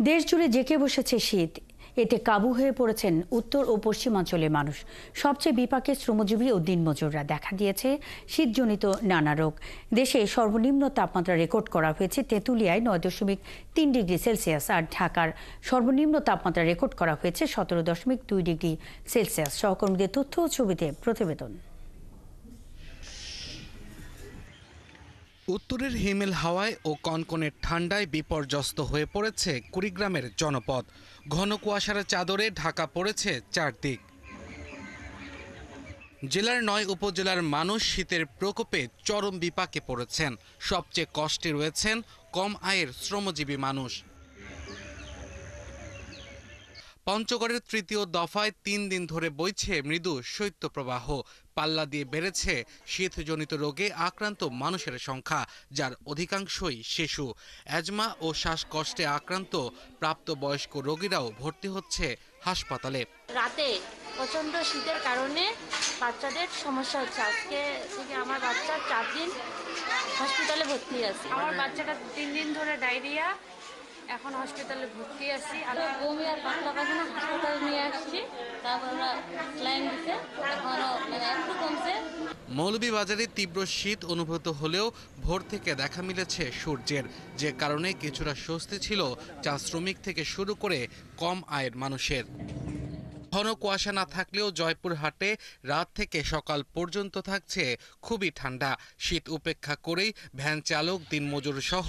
দেশ জুড়ে জেঁকে বসেছে শীত। এতে কাবু হয়ে পড়েছেন উত্তর ও পশ্চিমাঞ্চলের মানুষ। সবচেয়ে বিপাকে শ্রমজীবী ও দিনমজুররা। দেখা দিয়েছে শীতজনিত নানা রোগ। দেশে সর্বনিম্ন তাপমাত্রা রেকর্ড করা হয়েছে তেঁতুলিয়ায় 9.3 ডিগ্রি সেলসিয়াস, আর ঢাকার সর্বনিম্ন তাপমাত্রা রেকর্ড করা হয়েছে 17.2 ডিগ্রি সেলসিয়াস। সহকর্মীদের তথ্য ও ছবিতে প্রতিবেদন। উত্তরের হিমেল হাওয়ায় ও কনকনে ঠান্ডায় বিপর্যস্ত হয়ে পড়েছে কুড়িগ্রামের জনপদ। ঘন কুয়াশার চাদরে ঢাকা পড়েছে চারদিক। জেলার 9 উপজেলার মানুষ শীতের প্রকোপে চরম বিপাকে পড়েছেন। সবচেয়ে কষ্টে রয়েছেন কম আয়ের শ্রমজীবী মানুষ। পঞ্চগড়ের তৃতীয় দফায় 3 দিন ধরে বইছে মৃদু শৈত্যপ্রবাহ। পাল্লা দিয়ে বেড়েছে শীতজনিত রোগে আক্রান্ত মানুষের সংখ্যা, যার অধিকাংশই শিশু। অ্যাজমা ও শ্বাসকষ্টে আক্রান্ত প্রাপ্তবয়স্ক রোগীরাও ভর্তি হচ্ছে হাসপাতালে। রাতে প্রচন্ড শীতের কারণে বাচ্চাদের সমস্যা হচ্ছে। আজকে থেকে আমার বাচ্চা 4 দিন হসপিটালে ভর্তি আছে। আমার বাচ্চাটা 3 দিন ধরে ডায়রিয়া, এখন হসপিটালে ভর্তি আছি। বমি আর পাতলা পায়খানা হাসপাতালে নিয়ে আসছি, তারপর ওরা স্যালাইন দিছে, এখনো একটু কমছে। মৌলভীবাজারে তীব্র শীত অনুভূত হলেও ভোর থেকে দেখা মিলেছে সূর্যের, যে কারণে কিছুটা স্বস্তি ছিল চা শ্রমিক থেকে শুরু করে কম আয়ের মানুষের। ঘন কুয়াশা না থাকলেও জয়পুরহাটে রাত থেকে সকাল পর্যন্ত থাকছে খুবই ঠান্ডা। শীত উপেক্ষা করেই ভ্যান চালক, দিনমজুর সহ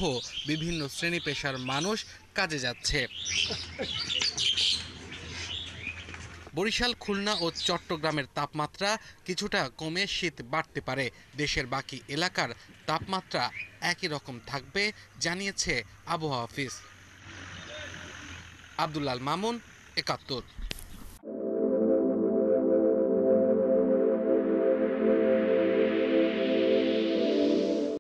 বিভিন্ন শ্রেণী পেশার মানুষ কাজে যাচ্ছে। বরিশাল, খুলনা ও চট্টগ্রামের তাপমাত্রা কিছুটা কমে শীত বাড়তে পারে। দেশের বাকি এলাকার তাপমাত্রা একই রকম থাকবে জানিয়েছে আবহাওয়া অফিস। আব্দুল্লাল মামুন, ৭১।